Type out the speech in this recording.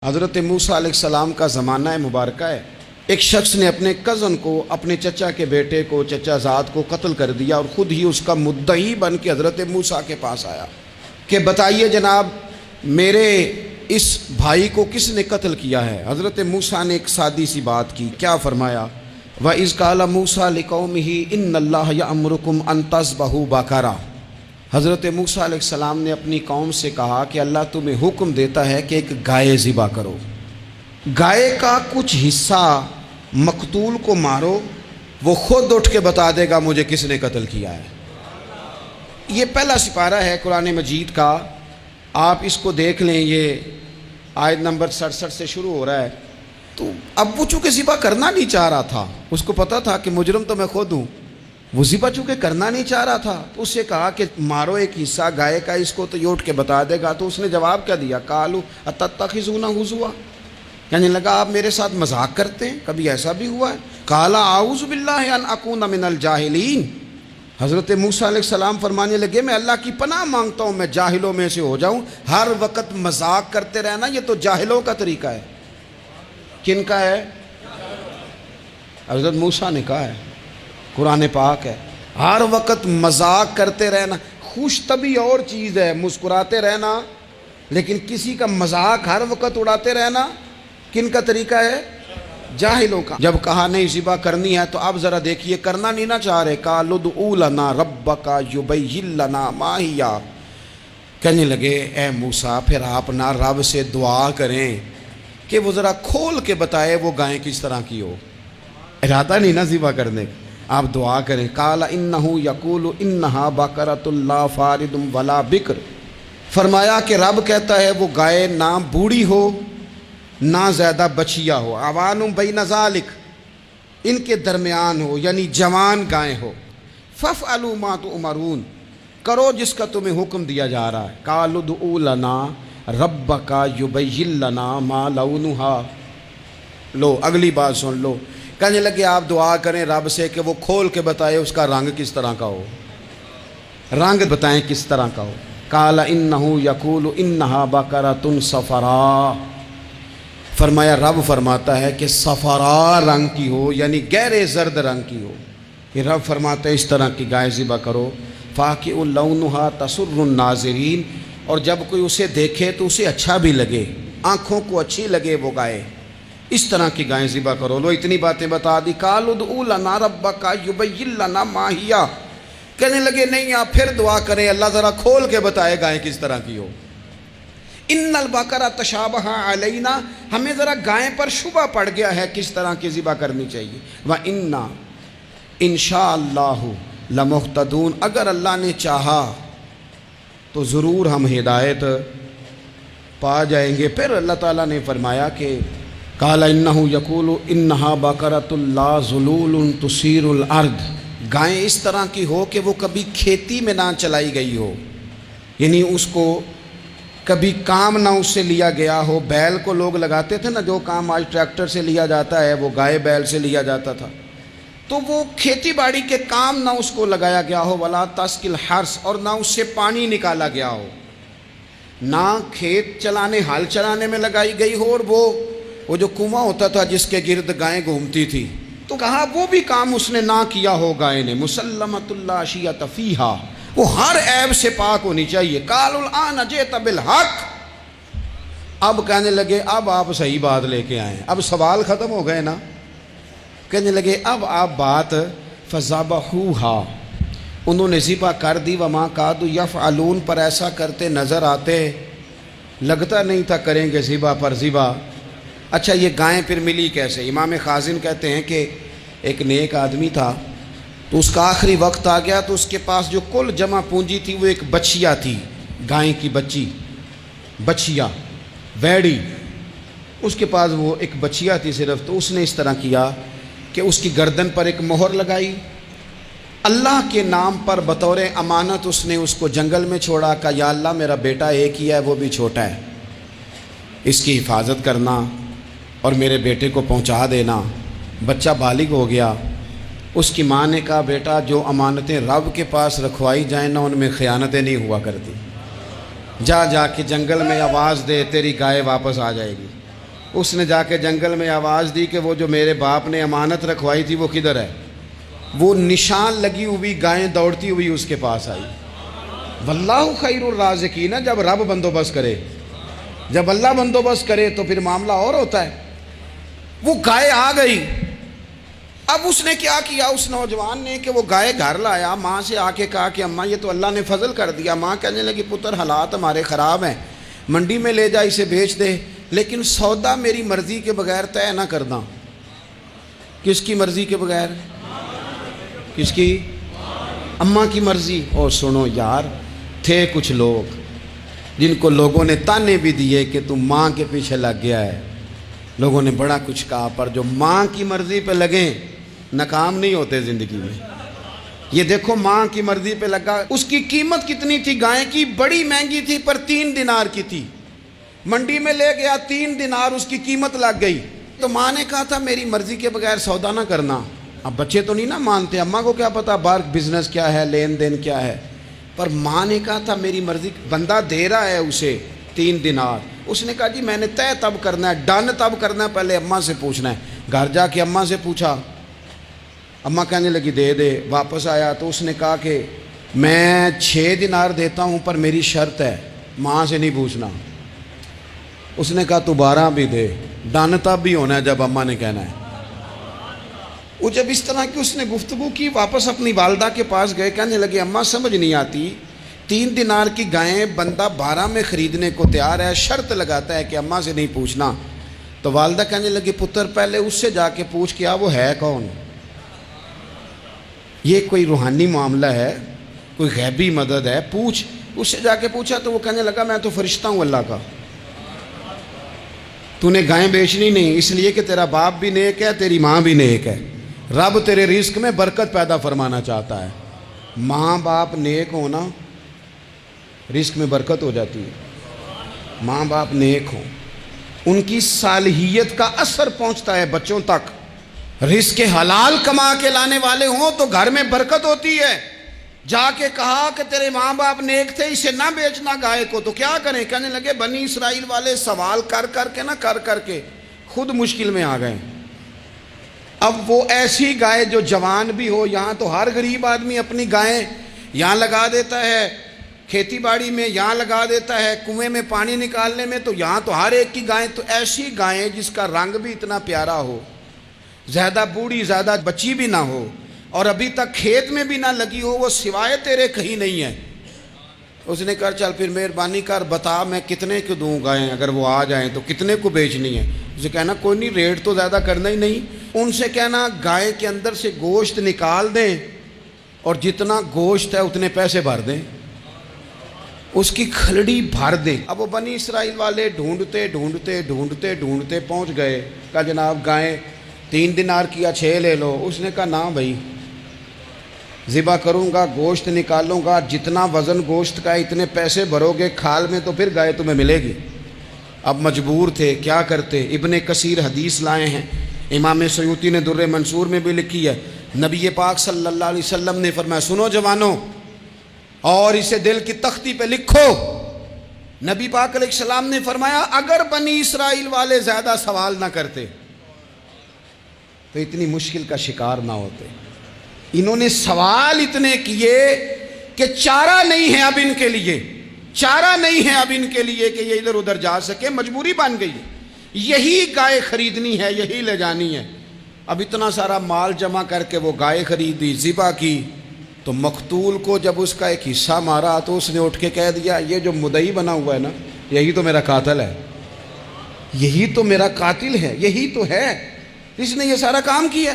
حضرت موسیٰ علیہ السلام کا زمانہ مبارکہ ہے۔ ایک شخص نے اپنے کزن کو، اپنے چچا کے بیٹے کو، چچا زاد کو قتل کر دیا اور خود ہی اس کا مدعی بن کے حضرت موسیٰ کے پاس آیا کہ بتائیے جناب میرے اس بھائی کو کس نے قتل کیا ہے؟ حضرت موسیٰ نے ایک سادی سی بات کی، کیا فرمایا؟ وَإِذْ قَالَ مُوسَىٰ لِقَوْمِهِ إِنَّ اللَّهَ يَأْمُرُكُمْ أَن تَذْبَحُوا بَقَرَةً۔ حضرت موسیٰ علیہ السلام نے اپنی قوم سے کہا کہ اللہ تمہیں حکم دیتا ہے کہ ایک گائے ذبح کرو، گائے کا کچھ حصہ مقتول کو مارو، وہ خود اٹھ کے بتا دے گا مجھے کس نے قتل کیا ہے۔ یہ پہلا سپارہ ہے قرآن مجید کا، آپ اس کو دیکھ لیں، یہ آیت نمبر 67 سے شروع ہو رہا ہے۔ تو اب وہ چونکہ ذبح کرنا نہیں چاہ رہا تھا، اس کو پتا تھا کہ مجرم تو میں خود ہوں، وہ ذبح چونکہ کرنا نہیں چاہ رہا تھا تو اس سے کہا کہ مارو ایک حصہ گائے کا، اس کو تو یہ اٹھ کے بتا دے گا۔ تو اس نے جواب کیا دیا؟ قالوا اتتخذون ہزوا، یعنی لگا آپ میرے ساتھ مذاق کرتے ہیں، کبھی ایسا بھی ہوا ہے؟ قال اعوذ باللہ ان اکون من الجاہلین، حضرت موسیٰ علیہ السلام فرمانے لگے میں اللہ کی پناہ مانگتا ہوں میں جاہلوں میں سے ہو جاؤں۔ ہر وقت مذاق کرتے رہنا یہ تو جاہلوں کا طریقہ ہے۔ کن کا ہے؟ حضرت موسیٰ نے کہا ہے، قرآن پاک ہے، ہر وقت مذاق کرتے رہنا۔ خوش طبعی اور چیز ہے، مسکراتے رہنا، لیکن کسی کا مذاق ہر وقت اڑاتے رہنا کن کا طریقہ ہے؟ جاہلوں کا۔ جب کہا نہیں ذبح کرنی ہے تو اب ذرا دیکھیے، کرنا نہیں نہ چاہ رہے، قالوا ادع لنا ربک یبین لنا ما ہی، کہنے لگے اے موسیٰ پھر آپ نہ رب سے دعا کریں کہ وہ ذرا کھول کے بتائے وہ گائیں کس طرح کی ہو۔ ارادہ نہیں نہ ذبح کرنے کا، آپ دعا کریں۔ قال انہ یقول انہا بقرۃ لا فارض ولا بکر، فرمایا کہ رب کہتا ہے وہ گائے نہ بوڑھی ہو نہ زیادہ بچیا ہو، عوان بین ذالک، ان کے درمیان ہو، یعنی جوان گائے ہو۔ فافعلوا ما تؤمرون، کرو جس کا تمہیں حکم دیا جا رہا ہے۔ قالوا ادع لنا ربک یبین لنا ما لونھا، لو اگلی بات سن لو، کہنے لگے آپ دعا کریں رب سے کہ وہ کھول کے بتائے اس کا رنگ کس طرح کا ہو، رنگ بتائیں کس طرح کا ہو۔ قال انہ یقول انہا بقرۃ صفراء، فرمایا رب فرماتا ہے کہ صفراء رنگ کی ہو، یعنی گہرے زرد رنگ کی ہو۔ یہ رب فرماتا ہے اس طرح کی گائے ذبح کرو۔ فاقع لونھا تسر الناظرین، اور جب کوئی اسے دیکھے تو اسے اچھا بھی لگے، آنکھوں کو اچھی لگے وہ گائے، اس طرح کی گائیں ذبح کرو۔ لو اتنی باتیں بتا دی۔ قالوا ادع لنا ربک یبین لنا ما ہی، کہنے لگے نہیں آپ پھر دعا کریں اللہ ذرا کھول کے بتائے گائیں کس طرح کی ہو۔ ان البقرہ تشابہ علینا، ہمیں ذرا گائیں پر شبہ پڑ گیا ہے کس طرح کی ذبح کرنی چاہیے۔ وَإِنَّا انشاءاللہ لمہتدون، اگر اللہ نے چاہا تو ضرور ہم ہدایت پا جائیں گے۔ پھر اللہ تعالیٰ نے فرمایا کہ قال انہ یقول انہا بقرۃ لا ذلول تثیر الارض، گائیں اس طرح کی ہو کہ وہ کبھی کھیتی میں نہ چلائی گئی ہو، یعنی اس کو کبھی کام نہ اس سے لیا گیا ہو۔ بیل کو لوگ لگاتے تھے نا، جو کام آج ٹریکٹر سے لیا جاتا ہے وہ گائے بیل سے لیا جاتا تھا، تو وہ کھیتی باڑی کے کام نہ اس کو لگایا گیا ہو۔ ولا تسقی الحرث، اور نہ اس سے پانی نکالا گیا ہو، نہ کھیت چلانے ہل چلانے میں لگائی گئی ہو، اور وہ جو کنواں ہوتا تھا جس کے گرد گائیں گھومتی تھی، تو کہا وہ بھی کام اس نے نہ کیا ہو گائے نے۔ مسلمۃ لا شیۃ فیہا، وہ ہر عیب سے پاک ہونی چاہیے۔ قالوا الآن جئت بالحق، اب کہنے لگے اب آپ صحیح بات لے کے آئے، اب سوال ختم ہو گئے نا، کہنے لگے اب آپ بات فذبحوہا، انہوں نے ذبح کر دی۔ وما کادوا یفعلون، پر ایسا کرتے نظر آتے، لگتا نہیں تھا کریں گے ذبح پر ذبح۔ اچھا یہ گائیں پھر ملی کیسے؟ امام خازن کہتے ہیں کہ ایک نیک آدمی تھا، تو اس کا آخری وقت آ گیا تو اس کے پاس جو کل جمع پونجی تھی وہ ایک بچیا تھی، گائیں کی بچی، بچیا ویڑی، اس کے پاس وہ ایک بچیا تھی صرف۔ تو اس نے اس طرح کیا کہ اس کی گردن پر ایک مہر لگائی، اللہ کے نام پر بطور امانت اس نے اس کو جنگل میں چھوڑا، کہا یا اللہ میرا بیٹا ایک ہی ہے وہ بھی چھوٹا ہے، اس کی حفاظت کرنا اور میرے بیٹے کو پہنچا دینا۔ بچہ بالغ ہو گیا، اس کی ماں نے کہا بیٹا جو امانتیں رب کے پاس رکھوائی جائیں نا ان میں خیانتیں نہیں ہوا کرتی، جا کے جنگل میں آواز دے تیری گائے واپس آ جائے گی۔ اس نے جا کے جنگل میں آواز دی کہ وہ جو میرے باپ نے امانت رکھوائی تھی وہ کدھر ہے؟ وہ نشان لگی ہوئی گائیں دوڑتی ہوئی اس کے پاس آئی۔ واللہ خیر الرازقین، جب رب بندوبست کرے، جب اللہ بندوبست کرے تو پھر معاملہ اور ہوتا ہے۔ وہ گائے آ گئی۔ اب اس نے کیا کیا اس نوجوان نے کہ وہ گائے گھر لایا، ماں سے آ کے کہا کہ اماں یہ تو اللہ نے فضل کر دیا۔ ماں کہنے لگی پتر حالات ہمارے خراب ہیں، منڈی میں لے جا اسے بیچ دے، لیکن سودا میری مرضی کے بغیر طے نہ کرنا۔ کس کی مرضی کے بغیر؟ کس کی؟ اماں کی مرضی۔ اور سنو یار، تھے کچھ لوگ جن کو لوگوں نے تانے بھی دیے کہ تم ماں کے پیچھے لگ گیا ہے، لوگوں نے بڑا کچھ کہا، پر جو ماں کی مرضی پہ لگیں ناکام نہیں ہوتے زندگی میں۔ یہ دیکھو ماں کی مرضی پہ لگا۔ اس کی قیمت کتنی تھی گائے کی؟ بڑی مہنگی تھی، پر 3 دینار کی تھی۔ منڈی میں لے گیا، 3 دینار اس کی قیمت لگ گئی۔ تو ماں نے کہا تھا میری مرضی کے بغیر سودا نہ کرنا۔ اب بچے تو نہیں نہ مانتے، اماں کو کیا پتا باہر بزنس کیا ہے، لین دین کیا ہے، پر ماں نے کہا تھا میری مرضی۔ بندہ دے رہا ہے اسے 3 دینار، اس نے کہا جی میں نے طے تب کرنا ہے، ڈن تب کرنا ہے، پہلے اماں سے پوچھنا ہے۔ گھر جا کے اماں سے پوچھا، اماں کہنے لگی دے دے۔ واپس آیا تو اس نے کہا کہ میں 6 دینار دیتا ہوں پر میری شرط ہے، ماں سے نہیں پوچھنا۔ اس نے کہا تو 12 بھی دے، ڈن تب بھی ہونا ہے جب اماں نے کہنا ہے۔ وہ جب اس طرح کی اس نے گفتگو کی، واپس اپنی والدہ کے پاس گئے، کہنے لگے اماں سمجھ نہیں آتی، 3 دینار کی گائیں بندہ 12 میں خریدنے کو تیار ہے، شرط لگاتا ہے کہ اماں سے نہیں پوچھنا۔ تو والدہ کہنے لگی پتر پہلے اس سے جا کے پوچھ کیا وہ ہے کون؟ یہ کوئی روحانی معاملہ ہے، کوئی غیبی مدد ہے، پوچھ۔ اس سے جا کے پوچھا تو وہ کہنے لگا میں تو فرشتہ ہوں اللہ کا، تو نے گائیں بیچنی نہیں، اس لیے کہ تیرا باپ بھی نیک ہے، تیری ماں بھی نیک ہے، رب تیرے رزق میں برکت پیدا فرمانا چاہتا ہے۔ ماں باپ نیک ہونا رزق میں برکت ہو جاتی ہے۔ ماں باپ نیک ہوں، ان کی صالحیت کا اثر پہنچتا ہے بچوں تک۔ رزق حلال کما کے لانے والے ہوں تو گھر میں برکت ہوتی ہے۔ جا کے کہا کہ تیرے ماں باپ نیک تھے، اسے نہ بیچنا گائے کو، تو کیا کریں؟ کہنے لگے بنی اسرائیل والے سوال کر کر کے خود مشکل میں آ گئے۔ اب وہ ایسی گائے جو جوان بھی ہو، یہاں تو ہر غریب آدمی اپنی گائیں یہاں لگا دیتا ہے، کھیتی باڑی میں یہاں لگا دیتا ہے، کنویں میں پانی نکالنے میں، تو یہاں تو ہر ایک کی گائیں، تو ایسی گائیں جس کا رنگ بھی اتنا پیارا ہو، زیادہ بوڑھی زیادہ بچی بھی نہ ہو، اور ابھی تک کھیت میں بھی نہ لگی ہو، وہ سوائے تیرے کہیں نہیں ہے۔ اس نے کہا چل پھر مہربانی کر بتا میں کتنے کو دوں گائیں، اگر وہ آ جائیں تو کتنے کو بیچنی ہے؟ اسے کہنا کوئی نہیں، ریٹ تو زیادہ کرنا ہی نہیں۔ ان سے کہنا گائے کے اندر سے گوشت نکال دیں اور جتنا گوشت ہے اتنے پیسے بھر دیں، اس کی کھلڑی بھر دیں۔ اب وہ بنی اسرائیل والے ڈھونڈتے پہنچ گئے، کہا جناب گائیں 3 دینار کیا 6 لے لو۔ اس نے کہا نہ بھائی، ذبح کروں گا، گوشت نکالوں گا، جتنا وزن گوشت کا اتنے پیسے بھرو گے کھال میں تو پھر گائے تمہیں ملے گی۔ اب مجبور تھے، کیا کرتے؟ ابن کثیر حدیث لائے ہیں، امام سیوطی نے در منصور میں بھی لکھی ہے، نبی پاک صلی اللہ علیہ وسلم نے فرمایا سنو جوانوں اور اسے دل کی تختی پہ لکھو، نبی پاک علیہ السلام نے فرمایا اگر بنی اسرائیل والے زیادہ سوال نہ کرتے تو اتنی مشکل کا شکار نہ ہوتے۔ انہوں نے سوال اتنے کیے کہ چارہ نہیں ہے اب ان کے لیے، چارہ نہیں ہے اب ان کے لیے کہ یہ ادھر ادھر جا سکے، مجبوری بن گئی، یہی گائے خریدنی ہے، یہی لے جانی ہے۔ اب اتنا سارا مال جمع کر کے وہ گائے خریدی، ذبح کی، تو مقتول کو جب اس کا ایک حصہ مارا تو اس نے اٹھ کے کہہ دیا یہ جو مدعی بنا ہوا ہے نا، یہی تو میرا قاتل ہے، یہی تو میرا قاتل ہے، یہی تو ہے جس نے یہ سارا کام کیا۔